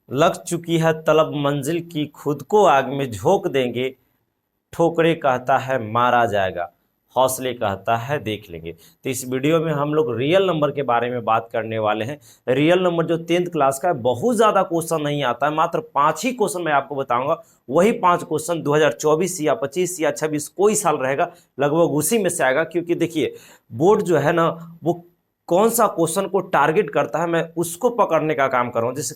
लग चुकी है तलब मंजिल की, खुद को आग में झोंक देंगे। ठोकरे कहता है मारा जाएगा, हौसले कहता है देख लेंगे। तो इस वीडियो में हम लोग रियल नंबर के बारे में बात करने वाले हैं। रियल नंबर जो 10th क्लास का है, बहुत ज़्यादा क्वेश्चन नहीं आता है, मात्र 5 ही क्वेश्चन मैं आपको बताऊंगा। वही 5 क्वेश्चन 2024 या 25 या 26 कोई साल रहेगा, लगभग उसी में से आएगा। क्योंकि देखिए बोर्ड जो है ना, वो कौन सा क्वेश्चन को टारगेट करता है, मैं उसको पकड़ने का काम कर रहा हूँ। जैसे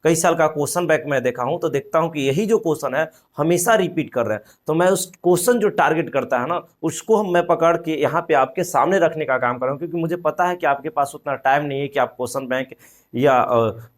कई साल का क्वेश्चन बैक मैं देखा हूँ, तो देखता हूँ कि यही जो क्वेश्चन है हमेशा रिपीट कर रहे हैं। तो मैं उस क्वेश्चन जो टारगेट करता है ना, उसको मैं पकड़ के यहाँ पे आपके सामने रखने का काम कर रहा हूँ। क्योंकि मुझे पता है कि आपके पास उतना टाइम नहीं है कि आप क्वेश्चन बैंक या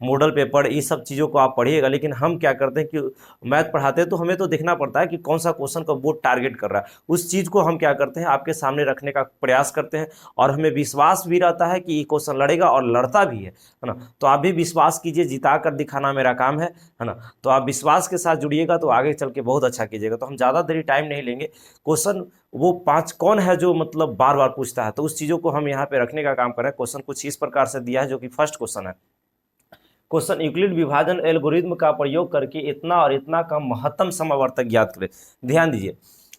मॉडल पेपर ये सब चीज़ों को आप पढ़िएगा। लेकिन हम क्या करते हैं कि मैथ पढ़ाते हैं, तो हमें तो देखना पड़ता है कि कौन सा क्वेश्चन का बोर्ड टारगेट कर रहा है। उस चीज़ को हम क्या करते हैं, आपके सामने रखने का प्रयास करते हैं। और हमें विश्वास भी रहता है कि ये क्वेश्चन लड़ेगा, और लड़ता भी है ना। तो आप भी विश्वास कीजिए, जिता कर दिखाना मेरा काम है ना। तो आप विश्वास के साथ जुड़िएगा तो आगे चल के बहुत अच्छा कीजिएगा। तो हम ज़्यादा देरी टाइम नहीं लेंगे। क्वेश्चन वो 5 कौन है जो मतलब बार बार पूछता है, तो उस चीज़ों को हम यहाँ पे रखने का काम कर रहे हैं। क्वेश्चन कुछ इस प्रकार से दिया है, जो कि फर्स्ट क्वेश्चन है। क्वेश्चन, यूक्लिड विभाजन एल्गोरिथ्म का प्रयोग करके इतना और इतना का महत्तम समवर्तक ज्ञात करें। ध्यान दीजिए,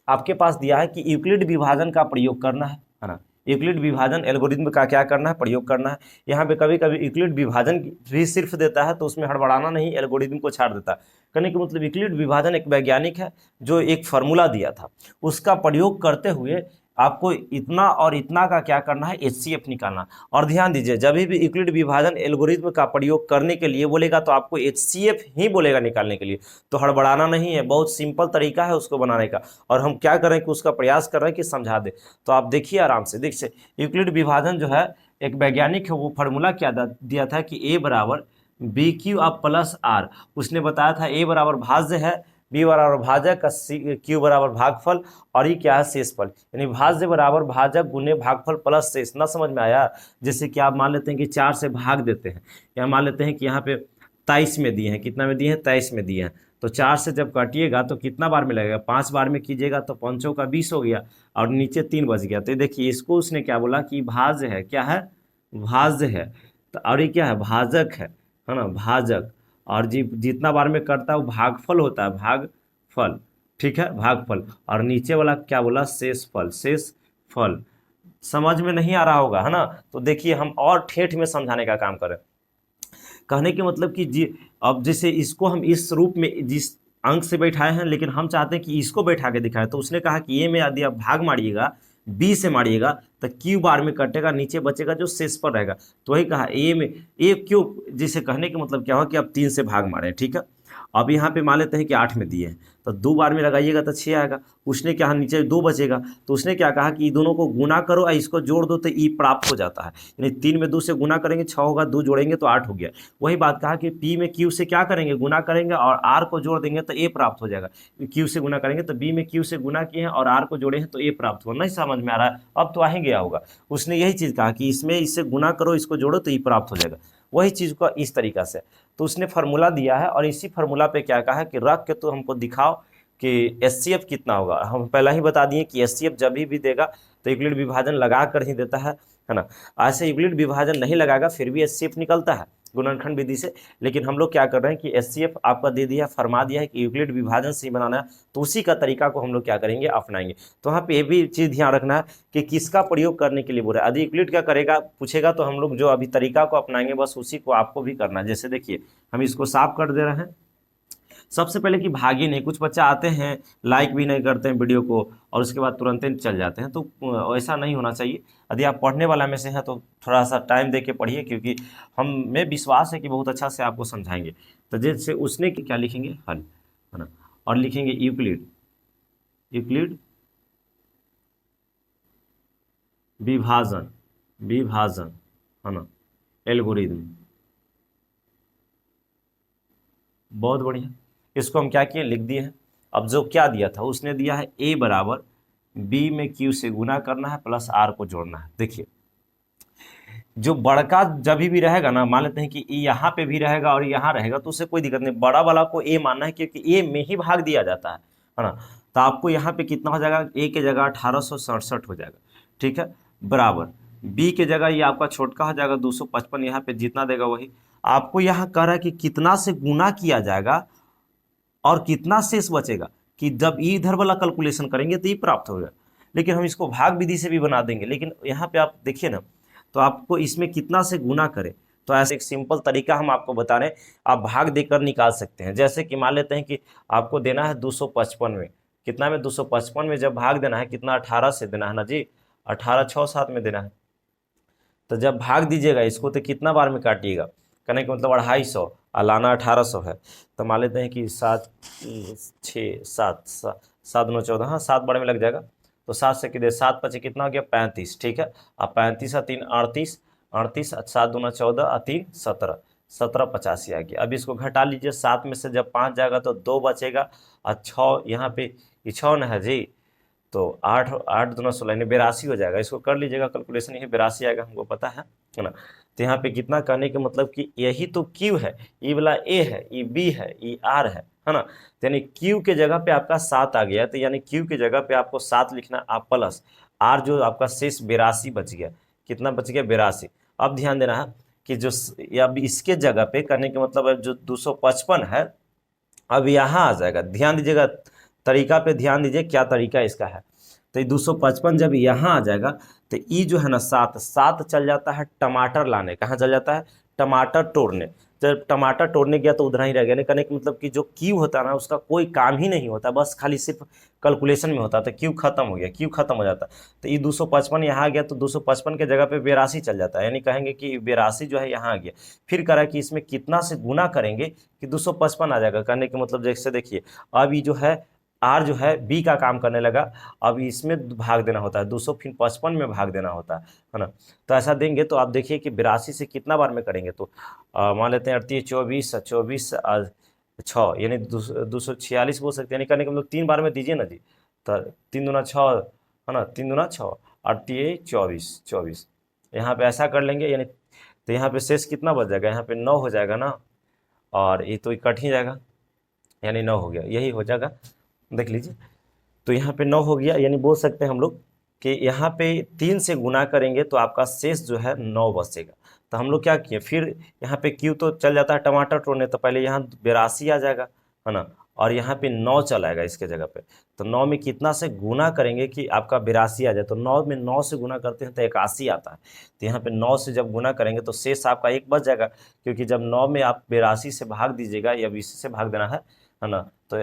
आपके पास दिया है कि यूक्लिड विभाजन का प्रयोग करना है ना। यूक्लिड विभाजन एल्गोरिथम का क्या करना है, प्रयोग करना है। यहाँ पे कभी कभी यूक्लिड विभाजन भी सिर्फ देता है, तो उसमें हड़बड़ाना नहीं, एल्गोरिथम को छाड़ देता है। कहने का मतलब यूक्लिड विभाजन एक वैज्ञानिक है जो एक फार्मूला दिया था, उसका प्रयोग करते हुए आपको इतना और इतना का क्या करना है, एचसीएफ निकालना। और ध्यान दीजिए, जब भी यूक्लिड विभाजन एल्गोरिथम का प्रयोग करने के लिए बोलेगा तो आपको एचसीएफ ही बोलेगा निकालने के लिए। तो हड़बड़ाना नहीं है, बहुत सिंपल तरीका है उसको बनाने का। और हम क्या करें कि उसका प्रयास कर रहे हैं कि समझा दे। तो आप देखिए आराम से, देखिए यूक्लिड विभाजन जो है एक वैज्ञानिक है, वो फार्मूला क्या दिया था कि ए बराबर बी क्यू अब प्लस आर। उसने बताया था ए बराबर भाज्य है, बी बराबर भाजक, क्यू बराबर भागफल, और ये क्या है, शेषफल। यानी भाज्य बराबर भाजक गुने भागफल प्लस शेष। ना समझ में आया? जैसे कि आप मान लेते हैं कि 4 से भाग देते हैं, या मान लेते हैं कि यहाँ पे 23 में दिए हैं, कितना में दिए हैं, 23 में दिए हैं। तो 4 से जब काटिएगा तो कितना बार में लगेगा, 5 बार में कीजिएगा तो 5 का 20 हो गया, और नीचे 3 बच गया। तो देखिए इसको उसने क्या बोला कि भाज्य है, क्या है, भाज्य है। तो और ये क्या है, भाजक है ना, भाजक। और जी जितना बार में करता है वो भागफल होता है, भागफल। ठीक है, भागफल। और नीचे वाला क्या बोला, शेषफल, शेषफल। समझ में नहीं आ रहा होगा, है ना। तो देखिए हम और ठेठ में समझाने का काम करें। कहने के मतलब कि जी, अब जैसे इसको हम इस रूप में जिस अंक से बैठाए हैं, लेकिन हम चाहते हैं कि इसको बैठा के दिखाएं। तो उसने कहा कि ए में यदि आप भाग मारिएगा, बी से मारिएगा, तो क्यू बार में कटेगा, नीचे बचेगा जो शेष पर रहेगा। तो वही कहा ए में, ए क्यों, जिसे कहने का मतलब क्या हुआ कि आप 3 से भाग मारे, ठीक है। अब यहाँ पे मान लेते हैं कि 8 में दिए हैं, तो 2 बार में लगाइएगा तो 6 आएगा। उसने क्या, नीचे 2 बचेगा, तो उसने क्या कहा कि दोनों को गुना करो और इसको जोड़ दो तो ई प्राप्त हो जाता है। यानी 3 में 2 से गुना करेंगे 6 होगा, 2 जोड़ेंगे तो 8 हो गया। वही बात कहा कि पी में क्यू से क्या करेंगे, गुना करेंगे, और आर को जोड़ देंगे तो ए प्राप्त हो जाएगा। क्यू से गुना करेंगे तो बी में क्यू से गुना किए हैं और आर को जोड़े हैं तो ए प्राप्त हुआ। नहीं समझ में आ रहा है? अब तो आ ही गया होगा। उसने यही चीज़ कहा कि इसमें इससे गुना करो, इसको जोड़ो तो ई प्राप्त हो जाएगा। वही चीज़ को इस तरीका से, तो उसने फार्मूला दिया है, और इसी फार्मूला पे क्या कहा है कि रख के तो हमको दिखाओ कि एचसीएफ कितना होगा। हम पहले ही बता दिए कि एचसीएफ जब भी देगा तो यूक्लिड विभाजन लगा कर ही देता है ना। ऐसे यूक्लिड विभाजन नहीं लगाएगा फिर भी एचसीएफ निकलता है गुणनखंड विधि से। लेकिन हम लोग क्या कर रहे हैं कि एचसीएफ आपका दे दिया, फरमा दिया है कि यूक्लिड विभाजन से ही बनाना है, तो उसी का तरीका को हम लोग क्या करेंगे, अपनाएंगे। तो वहाँ पे ये भी चीज़ ध्यान रखना है कि किसका प्रयोग करने के लिए बोल रहा है। यदि यूक्लिड का करेगा पूछेगा तो हम लोग जो अभी तरीका को अपनाएंगे बस उसी को आपको भी करना है। जैसे देखिए हम इसको साफ कर दे रहे हैं। सबसे पहले कि भागी नहीं, कुछ बच्चा आते हैं लाइक भी नहीं करते हैं वीडियो को, और उसके बाद तुरंत ही चल जाते हैं। तो ऐसा नहीं होना चाहिए। यदि आप पढ़ने वाला में से हैं तो थोड़ा सा टाइम दे के पढ़िए, क्योंकि हमें विश्वास है कि बहुत अच्छा से आपको समझाएंगे। तो जैसे उसने क्या लिखेंगे, हल, है ना, और लिखेंगे यूक्लिड, यूक्लिड विभाजन, विभाजन, है ना, एल्गोरिदम। बहुत बढ़िया, इसको हम क्या किए, लिख दिए हैं। अब जो क्या दिया था, उसने दिया है ए बराबर बी में क्यू से गुना करना है प्लस आर को जोड़ना है। देखिए जो बड़का जब भी रहेगा ना, मान लेते हैं कि यहाँ पे भी रहेगा और यहाँ रहेगा, तो उससे कोई दिक्कत नहीं, बड़ा वाला को ए मानना है, क्योंकि ए में ही भाग दिया जाता है ना। तो आपको यहाँ पे कितना हो जाएगा, ए के जगह 1867 हो जाएगा, ठीक है, बराबर बी के जगह ये आपका छोटका हो जाएगा 255, यहाँ पे जितना देगा वही, आपको यहाँ कह रहा है कि कितना से गुना किया जाएगा और कितना शेष बचेगा, कि जब इधर वाला कैलकुलेशन करेंगे तो ये प्राप्त होगा। लेकिन हम इसको भाग विधि से भी बना देंगे, लेकिन यहाँ पे आप देखिए ना, तो आपको इसमें कितना से गुना करें, तो ऐसे एक सिंपल तरीका हम आपको बता रहे हैं, आप भाग देकर निकाल सकते हैं। जैसे कि मान लेते हैं कि आपको देना है 255 में, कितना में 255 में जब भाग देना है, कितना 18 से देना है ना जी, 18 6 7 में देना है। तो जब भाग दीजिएगा इसको तो कितना बार में काटिएगा, कहने का मतलब 250 और लाना 1800 है। तो मान लेते हैं कि 7 6 7 7 9 14, हाँ 7 बार में लग जाएगा। तो 7 से कितने, 7 5 कितना हो गया 35, ठीक है। अब 35 और 3 38, 38 7 दूना 14 और 3 17, 17 85 आ गया। अब इसको घटा लीजिए, 7 में से जब 5 जाएगा तो 2 बचेगा और 6 यहाँ पे, ये 6 न है जी, तो 8 8 दूना 16 यानी 82 हो जाएगा। इसको कर लीजिएगा कैलकुलेशन, यही 82 आएगा, हमको पता है ना। तो यहाँ पे कितना कहने के मतलब कि यही तो क्यू है, ये वाला ए है, ये बी है, ये आर है ना। तो यानी क्यू के जगह पे आपका 7 आ गया, तो यानी क्यू के जगह पे आपको 7 लिखना, आप प्लस आर जो आपका शेष 82 बच गया। कितना बच गया 82। अब ध्यान देना है कि जो अब इसके जगह पे करने के मतलब जो 255 है अब यहाँ आ जाएगा। ध्यान दीजिएगा, तरीका पे ध्यान दीजिए, क्या तरीका इसका है। तो ये 255 जब यहाँ आ जाएगा तो ये जो है ना 7 7 चल जाता है टमाटर लाने, कहाँ चल जाता है, टमाटर तोड़ने। जब टमाटर तोड़ने गया तो उधर ही रह गया। कहने का मतलब कि जो क्यू होता है ना उसका कोई काम ही नहीं होता, बस खाली सिर्फ कैलकुलेशन में होता, तो क्यू खत्म हो गया, क्यू खत्म हो जाता। तो ये 255 यहाँ आ गया, तो 255 के जगह पे 82 चल जाता है, यानी कहेंगे कि 82 जो है यहाँ आ गया। फिर कह रहा है कि इसमें कितना से गुना करेंगे कि 255 आ जाएगा। कहने का मतलब जैसे देखिए, अब ये जो है आर जो है बी का काम करने लगा, अब इसमें भाग देना होता है 200, फिर 55 में भाग देना होता है ना। तो ऐसा देंगे तो आप देखिए कि 82 से कितना बार में करेंगे, तो मान लेते हैं 38 24 24 6 यानी 246 बोल सकते हैं, यानी करने का मतलब 3 बार में दीजिए ना जी। तो 3 दूना 6 है ना, 3 दूना 6 38 24 24, यहाँ पे ऐसा कर लेंगे। यानी तो यहाँ पे शेष कितना बच जाएगा, यहाँ पे 9 हो जाएगा ना, और ये तो कट ही जाएगा, यानी 9 हो गया, यही हो जाएगा, देख लीजिए। तो यहाँ पे 9 हो गया, यानी बोल सकते हैं हम लोग कि यहाँ पे 3 से गुना करेंगे तो आपका शेष जो है 9 बचेगा। तो हम लोग क्या किए, फिर यहाँ पे क्यू तो चल जाता है टमाटर तोड़ने, तो पहले यहाँ 82 आ जाएगा है ना, और यहाँ पे 9 चल आएगा इसके जगह पे। तो 9 में कितना से गुना करेंगे कि आपका 82 आ जाए, तो 9 में 9 से गुना करते हैं तो 81 आता है। तो यहाँ पे 9 से जब गुना करेंगे तो शेष आपका 1 बच जाएगा, क्योंकि जब 9 में आप 82 से भाग दीजिएगा या 20 से भाग देना है ना, तो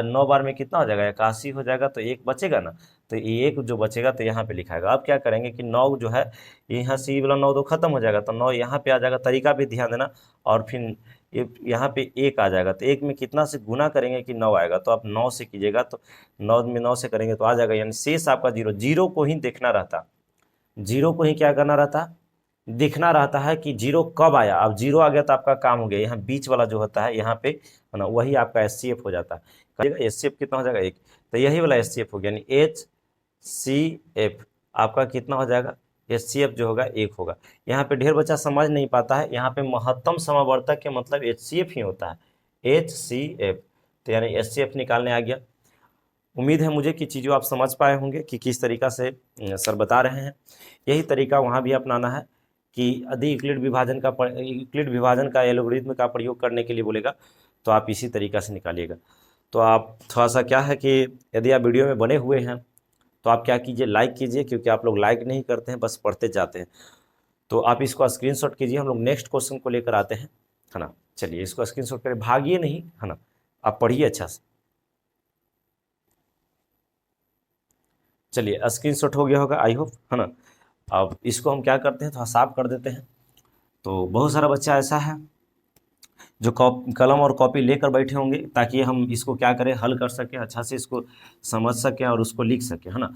9 बार में कितना हो जाएगा 81 हो जाएगा, तो 1 बचेगा ना। तो ये 1 जो बचेगा तो यहाँ पे लिखाएगा। अब क्या करेंगे कि 9 जो है यहाँ से ये वाला 9 तो खत्म हो जाएगा, तो 9 यहाँ पे आ जाएगा, तरीका भी ध्यान देना। और फिर यहाँ पे 1 आ जाएगा, तो 1 में कितना से गुना करेंगे कि 9 आएगा, तो आप 9 से कीजिएगा, तो 9 में 9 से करेंगे तो आ जाएगा, यानी शेष आपका 0। 0 को ही देखना रहता, 0 को ही क्या करना रहता, देखना रहता है कि 0 कब आया। अब 0 आ गया तो आपका काम हो गया। यहाँ बीच वाला जो होता है यहाँ पे है ना, वही आपका HCF हो जाता है। HCF कितना हो जाएगा 1, तो यही वाला HCF हो गया, यानी HCF आपका कितना हो जाएगा, HCF जो होगा 1 होगा। यहाँ पे ढेर बच्चा समझ नहीं पाता है, यहाँ पे महत्तम समावर्तक के मतलब HCF ही होता है, HCF। तो यानी HCF निकालने आ गया। उम्मीद है मुझे कि चीज़ों आप समझ पाए होंगे कि किस तरीका से सर बता रहे हैं। यही तरीका वहाँ भी अपनाना है कि यदि यूक्लिड विभाजन का एल्गोरिथम का प्रयोग करने के लिए बोलेगा तो आप इसी तरीका से निकालिएगा। तो आप थोड़ा सा क्या है कि यदि आप वीडियो में बने हुए हैं तो आप क्या कीजिए, लाइक कीजिए, क्योंकि आप लोग लाइक नहीं करते हैं, बस पढ़ते जाते हैं। तो आप इसको स्क्रीनशॉट कीजिए, हम लोग नेक्स्ट क्वेश्चन को लेकर आते हैं, है ना। चलिए इसको स्क्रीनशॉट करें, भागिए नहीं, है ना, आप पढ़िए अच्छा से। चलिए स्क्रीनशॉट हो गया होगा आई होप, है ना। अब इसको हम क्या करते हैं, थोड़ा साफ कर देते हैं। तो बहुत सारा बच्चा ऐसा है जो कलम और कॉपी लेकर बैठे होंगे ताकि हम इसको क्या करें, हल कर सकें, अच्छा से इसको समझ सकें और उसको लिख सकें, है ना।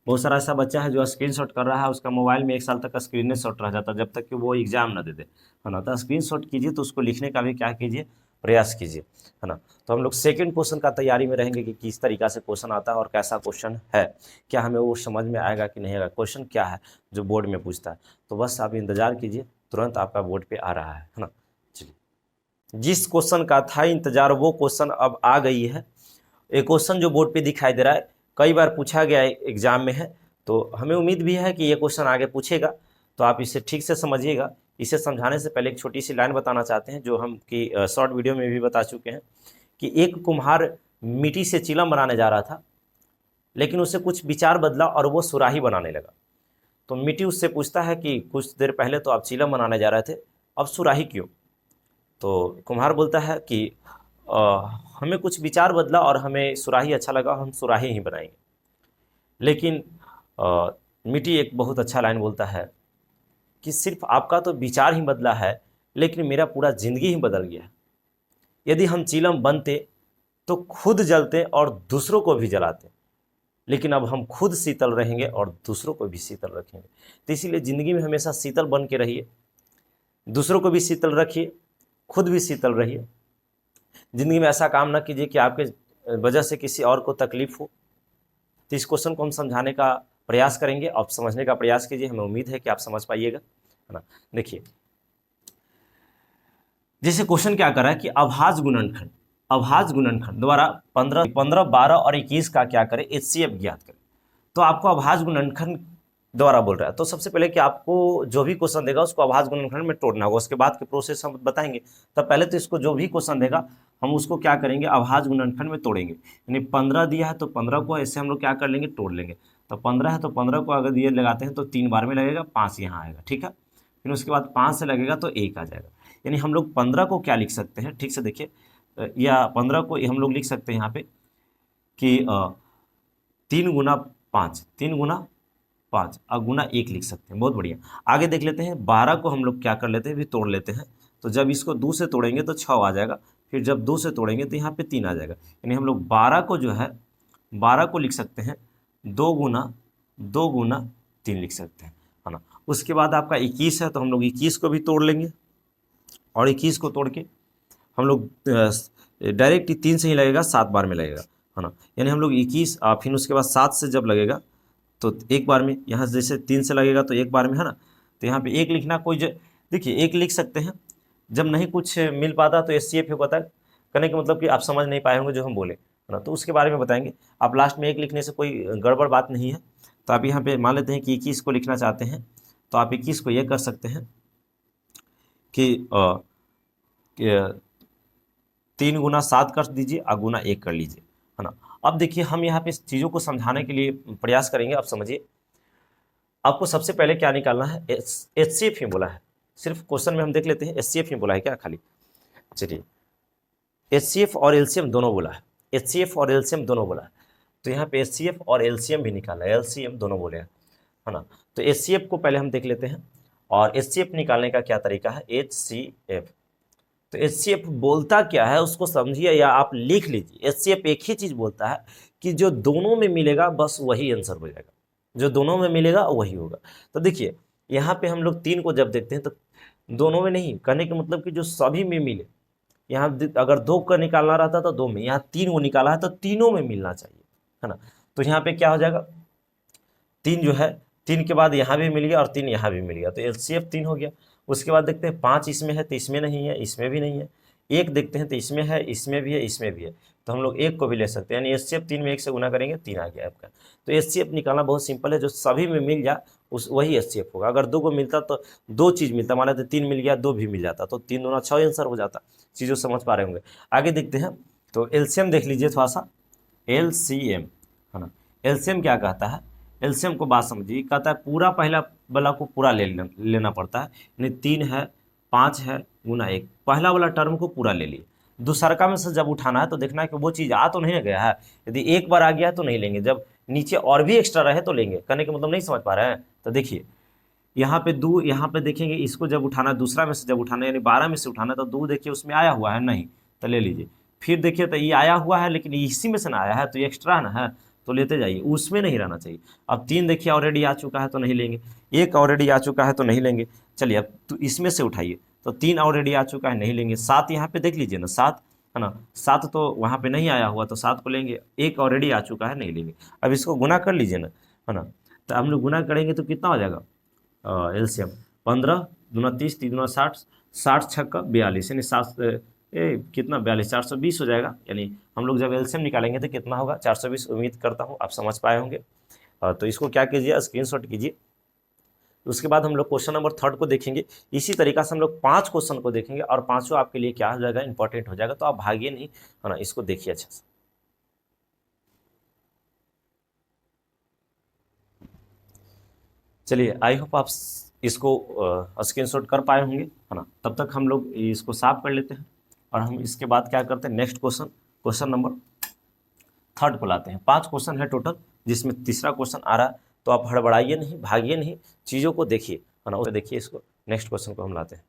बहुत सारा ऐसा बच्चा है जो स्क्रीनशॉट कर रहा है, उसका मोबाइल में 1 साल तक का स्क्रीन शॉट रह जाता है जब तक कि वो एग्जाम ना दे दे, है ना। तो स्क्रीनशॉट कीजिए, तो उसको लिखने का भी क्या कीजिए, प्रयास कीजिए, है ना। तो हम लोग सेकंड क्वेश्चन का तैयारी में रहेंगे कि किस तरीका से क्वेश्चन आता है और कैसा क्वेश्चन है, क्या हमें वो समझ में आएगा कि नहीं आएगा, क्वेश्चन क्या है जो बोर्ड में पूछता है। तो बस आप इंतजार कीजिए, तुरंत आपका बोर्ड पे आ रहा है ना। चलिए, जिस क्वेश्चन का था इंतजार वो क्वेश्चन अब आ गई है। एक क्वेश्चन जो बोर्ड पे दिखाई दे रहा है, कई बार पूछा गया एग्जाम में है, तो हमें उम्मीद भी है कि ये क्वेश्चन आगे पूछेगा। तो आप इसे ठीक से समझिएगा, इसे समझाने से पहले एक छोटी सी लाइन बताना चाहते हैं जो हम कि शॉर्ट वीडियो में भी बता चुके हैं कि एक कुम्हार मिट्टी से चिलम बनाने जा रहा था, लेकिन उसे कुछ विचार बदला और वो सुराही बनाने लगा। तो मिट्टी उससे पूछता है कि कुछ देर पहले तो आप चिलम बनाने जा रहे थे, अब सुराही क्यों? तो कुम्हार बोलता है कि हमें कुछ विचार बदला और हमें सुराही अच्छा लगा, हम सुराही ही बनाएंगे। लेकिन मिट्टी एक बहुत अच्छा लाइन बोलता है कि सिर्फ आपका तो विचार ही बदला है, लेकिन मेरा पूरा ज़िंदगी ही बदल गया है। यदि हम चिलम बनते तो खुद जलते और दूसरों को भी जलाते, लेकिन अब हम खुद शीतल रहेंगे और दूसरों को भी शीतल रखेंगे। तो इसीलिए ज़िंदगी में हमेशा शीतल बन के रहिए, दूसरों को भी शीतल रखिए, खुद भी शीतल रहिए। ज़िंदगी में ऐसा काम ना कीजिए कि आपके वजह से किसी और को तकलीफ़ हो। तो इस क्वेश्चन को हम समझाने का प्रयास करेंगे, आप समझने का प्रयास कीजिए, हमें उम्मीद है कि आप समझ पाइएगा, है ना। देखिए, जैसे क्वेश्चन क्या कर रहा है कि अभाज्य गुणनखंड द्वारा 15, 12 और 21 का क्या करें, HCF ज्ञात करें। तो आपको अभाज्य गुणनखंड द्वारा बोल रहा है, तो सबसे पहले कि आपको जो भी क्वेश्चन देगा उसको अभाज्य गुणनखंड में तोड़ना होगा, उसके बाद के प्रोसेस हम बताएंगे। तब पहले तो इसको जो भी क्वेश्चन देगा हम उसको क्या करेंगे, अभाज्य गुणनखंड में तोड़ेंगे। यानी 15 दिया है तो 15 को ऐसे हम लोग क्या कर लेंगे, तोड़ लेंगे। तो 15 है तो 15 को अगर ये लगाते हैं तो 3 बार में लगेगा, 5 यहाँ आएगा, ठीक है। फिर उसके बाद 5 से लगेगा तो 1 आ जाएगा। यानी हम लोग 15 को क्या लिख सकते हैं, ठीक से देखिए, या 15 को हम लोग लिख सकते हैं यहाँ पे कि 3 गुना 5, 3 गुना 5 और गुना 1 लिख सकते हैं। बहुत बढ़िया। आगे देख लेते हैं, 12 को हम लोग क्या कर लेते हैं, भी तोड़ लेते हैं। तो जब इसको 2 से तोड़ेंगे तो 6 आ जाएगा, फिर जब 2 से तोड़ेंगे तो यहाँ पे 3 आ जाएगा। यानी हम लोग 12 को जो है 12 को लिख सकते हैं 2 गुना 3 लिख सकते हैं, है ना। उसके बाद आपका 21 है तो हम लोग 21 को भी तोड़ लेंगे और 21 को तोड़ के हम लोग डायरेक्ट 3 से ही लगेगा, 7 बार में लगेगा, है ना। यानी हम लोग 21 फिर उसके बाद 7 से जब लगेगा तो एक बार में, यहाँ जैसे 3 से लगेगा तो एक बार में, है ना। तो यहाँ पे 1 लिखना कोई देखिए 1 लिख सकते हैं। जब नहीं कुछ मिल पाता तो HCF होता है। कहने का मतलब कि आप समझ नहीं पाए होंगे जो हम बोले, है ना, तो उसके बारे में बताएंगे। आप लास्ट में 1 लिखने से कोई गड़बड़ बात नहीं है। तो आप यहाँ पे मान लेते हैं कि 21 को लिखना चाहते हैं, तो आप 21 को ये कर सकते हैं कि 3 गुना 7 कर दीजिए और गुना 1 कर लीजिए, है ना। अब देखिए, हम यहाँ पे चीज़ों को समझाने के लिए प्रयास करेंगे। आप समझिए, आपको सबसे पहले क्या निकालना है, HCF ही बोला है। सिर्फ क्वेश्चन में हम देख लेते हैं HCF ही बोला है क्या खाली। चलिए, HCF और LCM दोनों बोला है, HCF और LCM दोनों बोला है। तो यहाँ पे HCF और LCM भी निकाला है, LCM दोनों बोले हैं, है ना। तो HCF को पहले हम देख लेते हैं, और HCF निकालने का क्या तरीका है, HCF। तो HCF बोलता क्या है उसको समझिए या आप लिख लीजिए। HCF एक ही चीज़ बोलता है कि जो दोनों में मिलेगा बस वही आंसर हो जाएगा, जो दोनों में मिलेगा वही होगा। तो देखिए, यहाँ पे हम लोग 3 को जब देखते हैं तो दोनों में नहीं, कहने का मतलब कि जो सभी में मिले। यहाँ अगर 2 का निकालना रहता तो 2 में, यहाँ 3 को निकाला है तो तीनों में मिलना चाहिए, है ना। तो यहाँ पे क्या हो जाएगा, 3 जो है, 3 के बाद यहाँ भी मिल गया और 3 यहाँ भी मिल गया, तो LCF 3 हो गया। उसके बाद देखते हैं 5 इसमें है तो इसमें नहीं है, इसमें भी नहीं है। 1 देखते हैं तो इसमें है, इसमें भी है, इसमें भी है, तो हम लोग 1 को भी ले सकते हैं। यानी HCF 3 में 1 से गुना करेंगे 3 आ गया आपका। तो HCF निकालना बहुत सिंपल है, जो सभी में मिल जाए उस वही HCF होगा। अगर 2 को मिलता तो 2 चीज़ मिलता, मान लेते 3 मिल गया, 2 भी मिल जाता, तो 3 दूना 6 आंसर हो जाता। चीज़ों समझ पा रहे होंगे। आगे देखते हैं, तो LCM देख लीजिए थोड़ा सा, LCM, है ना। LCM क्या कहता है, LCM को बात समझिए, कहता है पूरा पहला वाला को पूरा लेना पड़ता है। यानी 3 है, 5 है, गुना 1, पहला वाला टर्म को पूरा ले लिए। दूसरका में से जब उठाना है तो देखना है कि वो चीज़ आ तो नहीं गया है। यदि एक बार आ गया है तो नहीं लेंगे, जब नीचे और भी एक्स्ट्रा रहे तो लेंगे। कहने का मतलब नहीं समझ पा रहे हैं। तो देखिए, यहाँ पे 2, यहाँ पे देखेंगे इसको जब उठाना, दूसरा में से जब उठाना, यानी 12 में से उठाना, तो 2 देखिए उसमें आया हुआ है नहीं, तो ले लीजिए। फिर देखिए तो ये आया हुआ है लेकिन इसी में से ना आया है, तो ये एक्स्ट्रा है ना है, तो लेते जाइए, उसमें नहीं रहना चाहिए। अब 3 देखिए ऑलरेडी आ चुका है तो नहीं लेंगे, 1 ऑलरेडी आ चुका है तो नहीं लेंगे। चलिए, अब तो इसमें से उठाइए, तो 3 ऑलरेडी आ चुका है, नहीं लेंगे। 7 यहाँ पे देख लीजिए ना, 7 है ना, 7 तो वहाँ पे नहीं आया हुआ तो 7 को लेंगे। 1 ऑलरेडी आ चुका है, नहीं लेंगे। अब इसको गुना कर लीजिए ना, है ना। तो हम लोग गुना करेंगे तो कितना हो जाएगा, LCM 15 दूना 30, 3 दूना 60, 60 छक्का 42, यानी 7 कितना 42, 420 हो जाएगा। यानी हम लोग जब LCM निकालेंगे तो कितना होगा, 420। उम्मीद करता हूँ आप समझ पाए होंगे। तो इसको क्या कीजिए, स्क्रीनशॉट कीजिए, उसके बाद हम लोग क्वेश्चन नंबर 3 को देखेंगे। इसी तरीका से हम लोग 5 क्वेश्चन को देखेंगे और पांचों आपके लिए क्या हो जाएगा, इंपॉर्टेंट हो जाएगा। तो आप भागिए नहीं, है ना, इसको देखिए अच्छा से। चलिए, आई होप आप इसको स्क्रीनशॉट कर पाए होंगे, है ना। तब तक हम लोग इसको साफ कर लेते हैं और हम इसके बाद क्या करते हैं, नेक्स्ट क्वेश्चन नंबर 3 को लाते हैं। 5 क्वेश्चन है टोटल, जिसमें तीसरा क्वेश्चन आ रहा है। तो आप हड़बड़ाइए नहीं, भागिए नहीं, चीज़ों को देखिए, है ना। उसे देखिए, इसको नेक्स्ट क्वेश्चन को हम लाते हैं।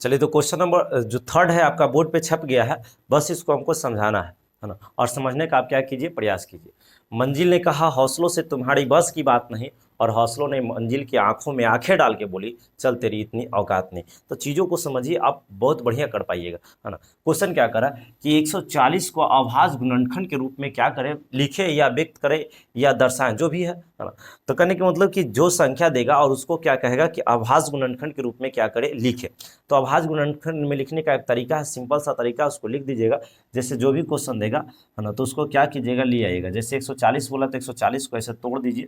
चलिए, तो क्वेश्चन नंबर जो 3 है आपका बोर्ड पे छप गया है, बस इसको हमको समझाना है ना। और समझने का आप क्या कीजिए, प्रयास कीजिए। मंजिल ने कहा, हौसलों से तुम्हारी बस की बात नहीं, और हौसलों ने मंजिल की आंखों में आंखें डाल के बोली, चल तेरी इतनी औकात नहीं। तो चीज़ों को समझिए, आप बहुत बढ़िया कर पाइएगा, है ना। क्वेश्चन क्या करा कि 140 को अभाज्य गुणनखंड के रूप में क्या करें, लिखे या व्यक्त करें या दर्शाएं, जो भी है ना। तो कहने का मतलब कि जो संख्या देगा और उसको क्या कहेगा कि अभाज्य गुणनखंड के रूप में क्या करे, लिखे। तो अभाज्य गुणनखंड में लिखने का एक तरीका है, सिंपल सा तरीका, उसको लिख दीजिएगा। जैसे जो भी क्वेश्चन देगा, है ना, तो उसको क्या कीजिएगा, ले आइएगा। जैसे 140 बोला तो 140 को ऐसे तोड़ दीजिए,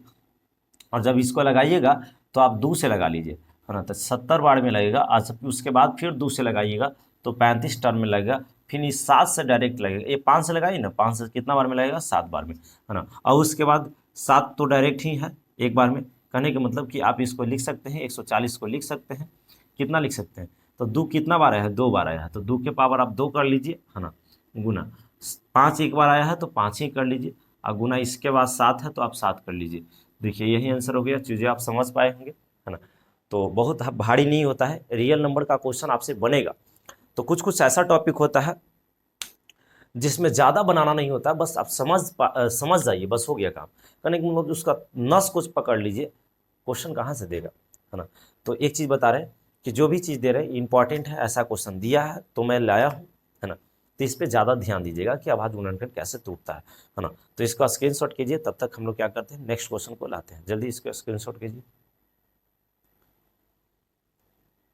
और जब इसको लगाइएगा तो आप 2 से लगा लीजिए, है ना। तो 70 बार में लगेगा। आज उसके बाद फिर 2 से लगाइएगा तो 35 टर्म में लगेगा। फिर इस 7 से डायरेक्ट लगेगा, ये 5 से लगाइए ना, 5 से कितना बार में लगेगा, 7 बार में, है ना। और उसके बाद 7 तो डायरेक्ट ही है एक बार में। कहने का मतलब कि आप इसको लिख सकते हैं, 140 को लिख सकते हैं, कितना लिख सकते हैं, तो 2 कितना बार आया है, 2 बार आया है, तो 2 के पावर आप 2 कर लीजिए, है ना, गुना 5 एक बार आया है तो 5 ही कर लीजिए, और गुना इसके बाद 7 है तो आप 7 कर लीजिए। देखिए, यही आंसर हो गया। चीज़ें आप समझ पाए होंगे, है ना। तो बहुत भारी नहीं होता है, रियल नंबर का क्वेश्चन आपसे बनेगा। तो कुछ कुछ ऐसा टॉपिक होता है जिसमें ज़्यादा बनाना नहीं होता, बस आप समझ जाइए, बस हो गया काम। कहने का मतलब उसका नस कुछ पकड़ लीजिए, क्वेश्चन कहाँ से देगा, है ना। तो एक चीज़ बता रहे हैं कि जो भी चीज़ दे रहे हैं इंपॉर्टेंट है, ऐसा क्वेश्चन दिया है तो मैं लाया हूँ, है ना। तो इस पर ज़्यादा ध्यान दीजिएगा कि अभाज्य गुणनखंड कैसे टूटता है ना। तो इसका स्क्रीनशॉट कीजिए, तब तक हम लोग क्या करते हैं, नेक्स्ट क्वेश्चन को लाते हैं। जल्दी इसका स्क्रीनशॉट कीजिए।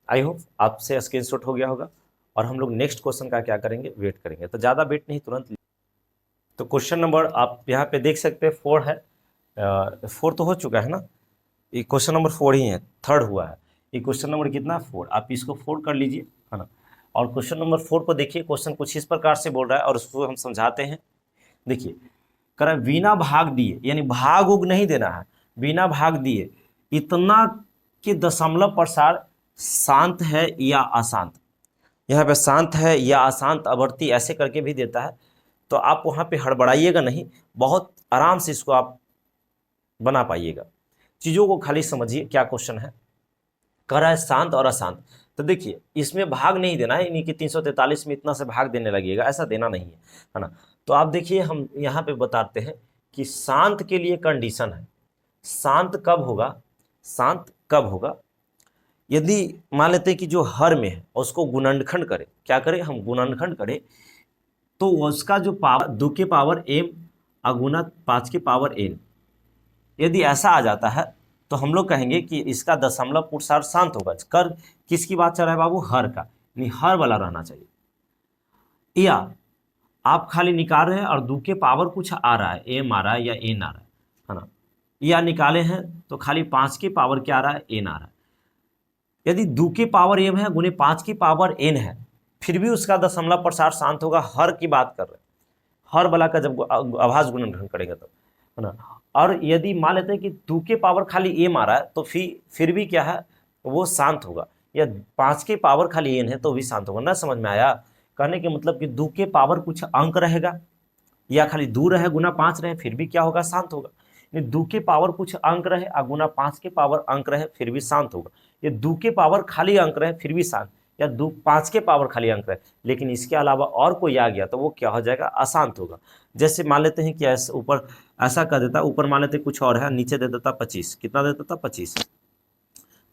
आई होप आपसे स्क्रीनशॉट हो गया होगा, और हम लोग नेक्स्ट क्वेश्चन का क्या करेंगे, वेट करेंगे। तो ज़्यादा वेट नहीं, तुरंत। तो क्वेश्चन नंबर आप यहाँ पे देख सकते हैं 4 है, 4 तो हो चुका है ना, ये क्वेश्चन नंबर 4 ही है, 3rd हुआ है। ये क्वेश्चन नंबर कितना, 4, आप इसको 4 कर लीजिए, है ना। और क्वेश्चन नंबर 4 को देखिए, क्वेश्चन कुछ इस प्रकार से बोल रहा है और उसको हम समझाते हैं। देखिए, कह रहा है बिना भाग दिए, यानी भाग उग नहीं देना है, बिना भाग दिए इतना कि दशमलव प्रसार शांत है या अशांत। यहाँ पे शांत है या अशांत आवर्ती ऐसे करके भी देता है, तो आप वहाँ पे हड़बड़ाइएगा नहीं, बहुत आराम से इसको आप बना पाइएगा। चीज़ों को खाली समझिए क्या क्वेश्चन है। कह रहा है शांत और अशांत, तो देखिए इसमें भाग नहीं देना है, यानी कि 343 में इतना से भाग देने लगेगा, ऐसा देना नहीं है ना। तो आप देखिए, हम यहाँ पे बताते हैं कि शांत के लिए कंडीशन है, शांत कब होगा, शांत कब होगा, यदि मान लेते हैं कि जो हर में है उसको गुणनखंड करें, क्या करें हम, गुणनखंड करें, तो उसका जो पावर 2 के पावर m अगुना 5 के पावर n, यदि ऐसा आ जाता है तो हम लोग कहेंगे कि इसका दशमलव प्रसार शांत होगा। कर किसकी बात चल रहा है बाबू, हर का, यानी हर वाला रहना चाहिए। या आप खाली निकाल रहे हैं और 2 के पावर कुछ आ रहा है, m आ रहा है या n आ रहा है ना। या निकाले हैं तो खाली 5 के पावर क्या आ रहा है, n आ रहा है। यदि 2 के पावर m है गुने 5 की पावर n है, फिर भी उसका दशमलव प्रसार शांत होगा। हर की बात कर रहे हैं, हर वाला का जब अभाज्य गुणनखंड करेंगे तब, है ना। और यदि मान लेते हैं कि 2 के पावर खाली m आ रहा है, तो फिर भी क्या है, वो शांत होगा। या 5 के पावर खाली n है तो भी शांत होगा। ना समझ में आया, कहने के मतलब कि 2 के पावर कुछ अंक रहेगा, या खाली 2 रहे गुना 5 रहे, फिर भी क्या होगा, शांत होगा। ये 2 के पावर कुछ अंक रहे और गुना 5 के पावर अंक रहे, फिर भी शांत होगा। ये 2 के पावर खाली अंक रहे फिर भी शांत, या 5 के पावर खाली अंक रहे लेकिन इसके अलावा और कोई आ गया तो वो क्या हो जाएगा, अशांत होगा। जैसे मान लेते हैं कि ऐसे ऊपर ऐसा कर देता, ऊपर मान लेते कुछ और है, नीचे दे देता 25, कितना दे देता 25।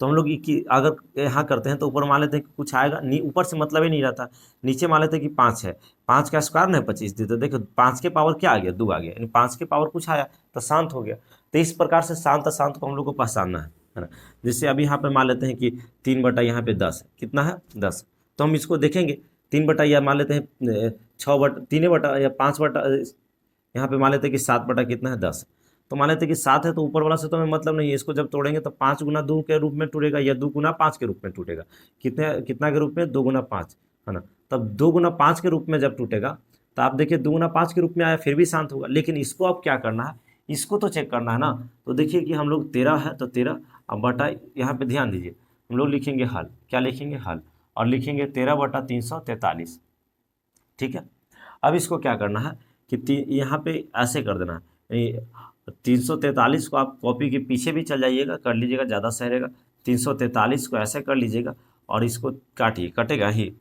तो हम लोग अगर यहाँ करते हैं तो ऊपर मान लेते हैं कि कुछ आएगा, ऊपर से मतलब ही नहीं रहता, नीचे मान लेते हैं कि 5 है, 5 का स्क्वायर ना 25 देते, देखो 5 के पावर क्या आ गया, 2 आ गया, यानी 5 के पावर कुछ आया तो शांत हो गया। तो इस प्रकार से शांत अशांत को हम लोग को पहचानना है ना। जैसे अभी यहाँ पे मान लेते हैं कि 3 बटा यहाँ पे 10 है, कितना है 10, तो हम इसको देखेंगे 3 बटा या मान लेते हैं 6 बटा 3 बटा या 5 बटा, यहाँ पे मान लेते हैं कि 7 बटा कितना है 10, तो मान लेते कि 7 है तो ऊपर वाला से तो हमें मतलब नहीं है, इसको जब तोड़ेंगे तो 5 गुना 2 के रूप में टूटेगा या 2 गुना 5 के रूप में टूटेगा। कितना के रूप में? 2 गुना 5, है ना। तब 2 गुना 5 के रूप में जब टूटेगा तो आप देखिए 2 गुना 5 के रूप में आया फिर भी शांत होगा, लेकिन इसको अब क्या करना है, इसको तो चेक करना है ना। तो देखिए कि हम लोग 13 है तो 13, अब बटा यहाँ पे ध्यान दीजिए, हम लोग लिखेंगे हल, क्या लिखेंगे? हल, और लिखेंगे 13/343, ठीक है। अब इसको क्या करना है कि यहाँ पे ऐसे कर देना है, 343 को आप कॉपी के पीछे भी चल जाइएगा, कर लीजिएगा, ज़्यादा सही रहेगा। 343 को ऐसे कर लीजिएगा और इसको काटिए, कटेगा ही,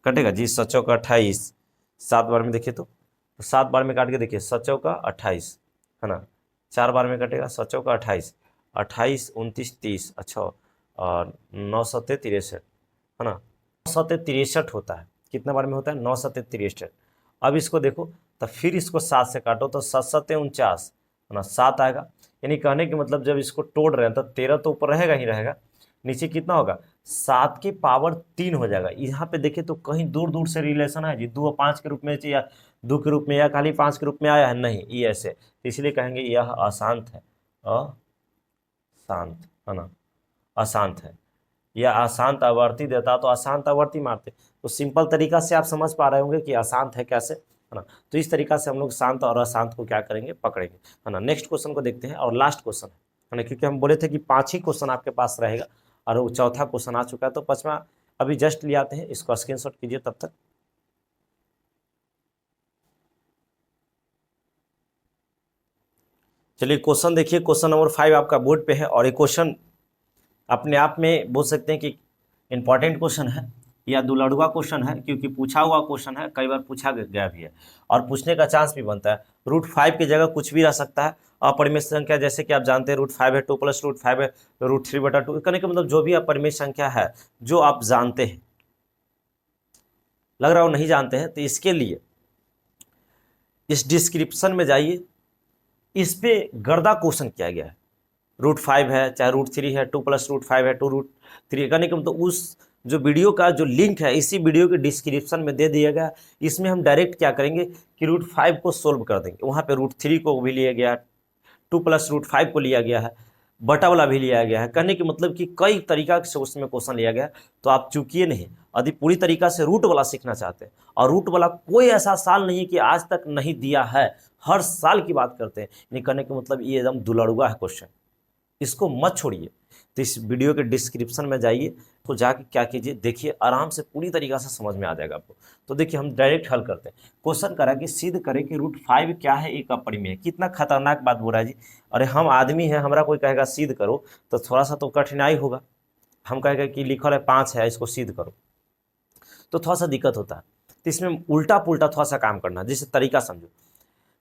कटेगा जी। 7 चौका 28, 7 बार में देखिए तो 7 बार में काट के देखिए, 7 चौका 28, है ना। 4 बार में कटेगा, 7 चौका 28, 28 29 30, अच्छा, और 9 7 63, है ना। 9 7 63 होता है, कितना बार में होता है? 9 7 63। अब इसको देखो तो फिर इसको 7 से काटो तो 7 7 49, है ना, 7 आएगा। यानी कहने के मतलब जब इसको तोड़ रहे हैं तो 13 तो ऊपर रहेगा ही रहेगा, नीचे कितना होगा? 7 की पावर 3 हो जाएगा। यहाँ पे देखिए तो कहीं दूर दूर से रिलेशन है जी, 2 और 5 के रूप में या 2 के रूप में या खाली 5 के रूप में आया है, नहीं, ये ऐसे, तो इसलिए कहेंगे यह अशांत है, अशांत, है ना, अशांत है। या अशांत आवर्ती देता तो अशांत आवर्ती मारते। तो सिंपल तरीका से आप समझ पा रहे होंगे कि अशांत है कैसे, है ना। तो इस तरीका से हम लोग शांत और अशांत को क्या करेंगे? पकड़ेंगे, है ना। नेक्स्ट क्वेश्चन को देखते हैं और लास्ट क्वेश्चन है ना, क्योंकि हम बोले थे कि 5 ही क्वेश्चन आपके पास रहेगा और वो चौथा क्वेश्चन आ चुका है, तो 5वां अभी जस्ट ले आते हैं, इसको स्क्रीनशॉट कीजिए तब तक। चलिए क्वेश्चन देखिए, क्वेश्चन नंबर 5 आपका बोर्ड पे है और ये क्वेश्चन अपने आप में बोल सकते हैं कि इंपॉर्टेंट क्वेश्चन है या दुलड़ुआ क्वेश्चन है, क्योंकि पूछा हुआ क्वेश्चन है, कई बार पूछा गया भी है और पूछने का चांस भी बनता है। √5 की जगह कुछ भी रह सकता है, अपरिमेय संख्या, जैसे कि आप जानते हैं √5 है, 2 + √5 है, √3/2, कहने का मतलब जो भी अपरिमेय संख्या है जो आप जानते हैं, लग रहा हो नहीं जानते हैं, तो इसके लिए इस डिस्क्रिप्शन में जाइए, इस पे गर्दा क्वेश्चन किया गया है। √5 है, चाहे √3 है, 2 + √5 है, 2√3, करने के मतलब उस जो वीडियो का जो लिंक है इसी वीडियो के डिस्क्रिप्शन में दे दिया गया। इसमें हम डायरेक्ट क्या करेंगे कि √5 को सोल्व कर देंगे, वहाँ पे √3 को भी लिया गया है, 2 + √5 को लिया गया है, बटा वाला भी लिया गया है, कहने के मतलब कि कई तरीका से उसमें क्वेश्चन लिया गया है। तो आप चूकिए नहीं, यदि पूरी तरीका से रूट वाला सीखना चाहते हैं, और रूट वाला कोई ऐसा साल नहीं कि आज तक नहीं दिया है, हर साल की बात करते हैं, यानी कहने के मतलब ये एकदम दुलड़ुआ है क्वेश्चन, इसको मत छोड़िए। तो इस वीडियो के डिस्क्रिप्शन में जाइए, तो जाके क्या कीजिए, देखिए, आराम से पूरी तरीका से समझ में आ जाएगा आपको। तो देखिए हम डायरेक्ट हल करते हैं। क्वेश्चन करा कि सिद्ध करें कि √5 क्या है, एक अपरिमेय है। कितना खतरनाक बात बोल रहा है जी। अरे हम आदमी हैं, हमारा कोई कहेगा सिद्ध करो तो थोड़ा सा तो कठिनाई होगा। हम कहेगा कि लिखल है 5 है, इसको सिद्ध करो, तो थोड़ा सा दिक्कत होता है। तो इसमें उल्टा पुल्टा थोड़ा सा काम करना, जैसे तरीका समझो।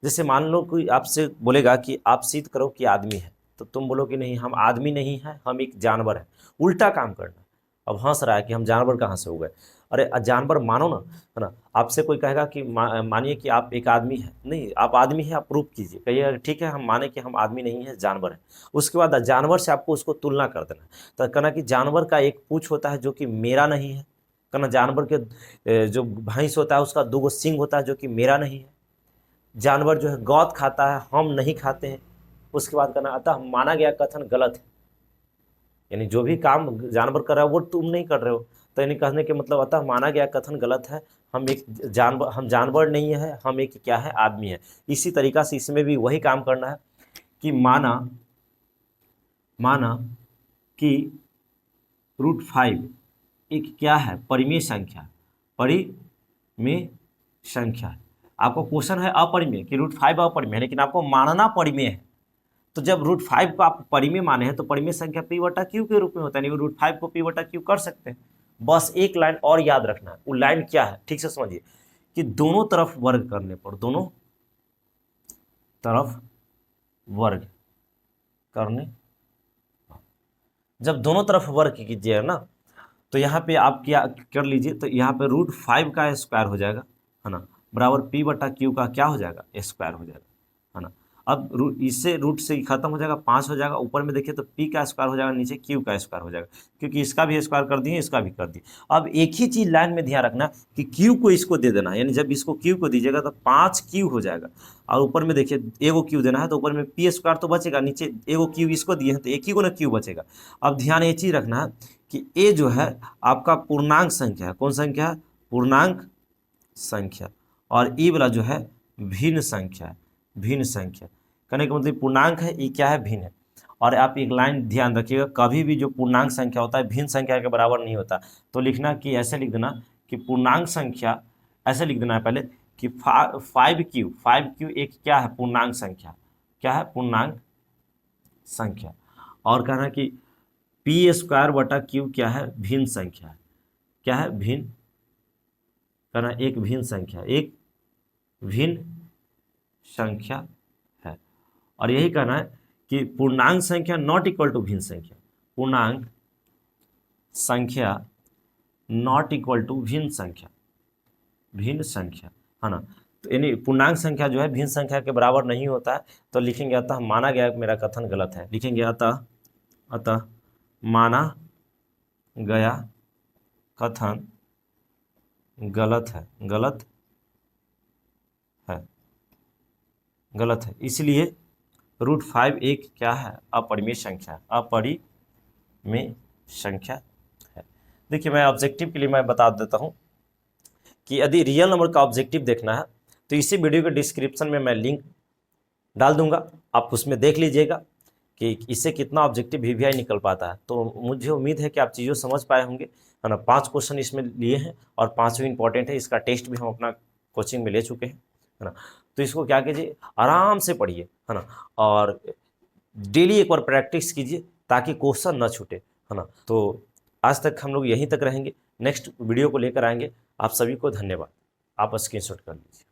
जैसे मान लो कोई आपसे बोलेगा कि आप सिद्ध करो कि आदमी है, तो तुम बोलो कि नहीं, हम आदमी नहीं हैं, हम एक जानवर हैं। उल्टा काम करना। अब हंस रहा है कि हम जानवर कहाँ से हो गए। अरे जानवर मानो ना, है ना। आपसे कोई कहेगा कि मानिए कि आप एक आदमी हैं, नहीं, आप आदमी हैं, आप प्रूफ कीजिए, कहिए ठीक है हम माने कि हम आदमी नहीं हैं, जानवर हैं। उसके बाद जानवर से आपको उसको तुलना कर देना। तो कहना कि जानवर का एक पूँछ होता है जो कि मेरा नहीं है, कहना जानवर के जो भैंस होता है उसका 2 सींग होता है जो कि मेरा नहीं है। जानवर जो है गौत खाता है, हम नहीं खाते हैं। उसके बाद कहना, अतः माना गया कथन गलत है, यानी जो भी काम जानवर कर रहा है वो तुम नहीं कर रहे हो। तो यानी कहने के मतलब अतः माना गया कथन गलत है, हम जानवर नहीं है, हम एक क्या है, आदमी है। इसी तरीका से इसमें भी वही काम करना है कि माना कि √5 एक क्या है, परिमेय संख्या, परिमेय संख्या। आपको क्वेश्चन है अपरिमेय कि √5 अपरिमेय है, लेकिन आपको मानना परिमेय है। तो जब √5 को आप परिमेय माने हैं तो परिमेय संख्या P/Q के रूप में होता है, नहीं √5 को P/Q कर सकते हैं। बस एक लाइन और याद रखना है, वो लाइन क्या है ठीक से समझिए, कि दोनों तरफ वर्ग करने पर, दोनों तरफ वर्ग करने, जब दोनों तरफ वर्ग कीजिएगा ना, तो यहाँ पे आप क्या कर लीजिए, तो यहाँ पे √5 का स्क्वायर हो जाएगा, है ना, बराबर P/Q का क्या हो जाएगा, स्क्वायर हो जाएगा, है ना। अब इससे रूट से खत्म हो जाएगा, 5 हो जाएगा, ऊपर में देखिए तो पी का स्क्वायर हो जाएगा, नीचे क्यू का स्क्वायर हो जाएगा, क्योंकि इसका भी स्क्वायर कर दिए, इसका भी कर दिए। अब एक ही चीज़ लाइन में ध्यान रखना कि क्यू को इसको दे देना, यानी जब इसको क्यू को दीजिएगा तो 5 क्यू हो जाएगा, और ऊपर में देखिए एगो क्यू देना है तो ऊपर में पी स्क्वायर तो बचेगा, नीचे एगो क्यू इसको दिए हैं तो एक ही को ना क्यू बचेगा। अब ध्यान ये चीज़ रखना है कि ए जो है आपका पूर्णांक संख्या है, कौन संख्या है? पूर्णांक संख्या, और ई वाला जो है भिन्न संख्या है, भिन्न संख्या। कहने का मतलब पूर्णांक है, ई क्या है? भिन्न है। और आप एक लाइन ध्यान रखिएगा, कभी भी जो पूर्णांक संख्या होता है भिन्न संख्या के बराबर नहीं होता। तो लिखना कि ऐसे लिख देना कि पूर्णांक संख्या, ऐसे लिख देना है पहले कि 5Q एक क्या है? पूर्णांक संख्या। क्या है? पूर्णांक संख्या। और कहना कि पी स्क्वायर बटा क्यू क्या है? भिन्न संख्या है। क्या है? भिन्न, कहना एक भिन्न संख्या, एक भिन्न संख्या है। और यही कहना है कि पूर्णांक संख्या नॉट इक्वल टू भिन्न संख्या, पूर्णांक संख्या नॉट इक्वल टू भिन्न संख्या, भिन्न संख्या, है ना। तो यानी पूर्णांक संख्या जो है भिन्न संख्या के बराबर नहीं होता है। तो लिखेंगे अतः माना गया, मेरा कथन गलत है, लिखेंगे अतः माना गया कथन गलत है, गलत है, गलत है। इसलिए √5 एक क्या है? अपरिमेय संख्या है, अपरिमेय संख्या है। देखिए मैं ऑब्जेक्टिव के लिए मैं बता देता हूं कि यदि रियल नंबर का ऑब्जेक्टिव देखना है तो इसी वीडियो के डिस्क्रिप्शन में मैं लिंक डाल दूंगा, आप उसमें देख लीजिएगा कि इससे कितना ऑब्जेक्टिव वीवीआई निकल पाता है। तो मुझे उम्मीद है कि आप चीज़ों समझ पाए होंगे, है ना। 5 क्वेश्चन इसमें लिए हैं और 5 इंपॉर्टेंट है। इसका टेस्ट भी हम अपना कोचिंग में ले चुके हैं, है ना। तो इसको क्या कीजिए, आराम से पढ़िए, है ना, और डेली एक बार प्रैक्टिस कीजिए ताकि क्वेश्चन न छूटे, है ना। तो आज तक हम लोग यहीं तक रहेंगे, नेक्स्ट वीडियो को लेकर आएंगे। आप सभी को धन्यवाद। आप स्क्रीनशॉट कर लीजिए।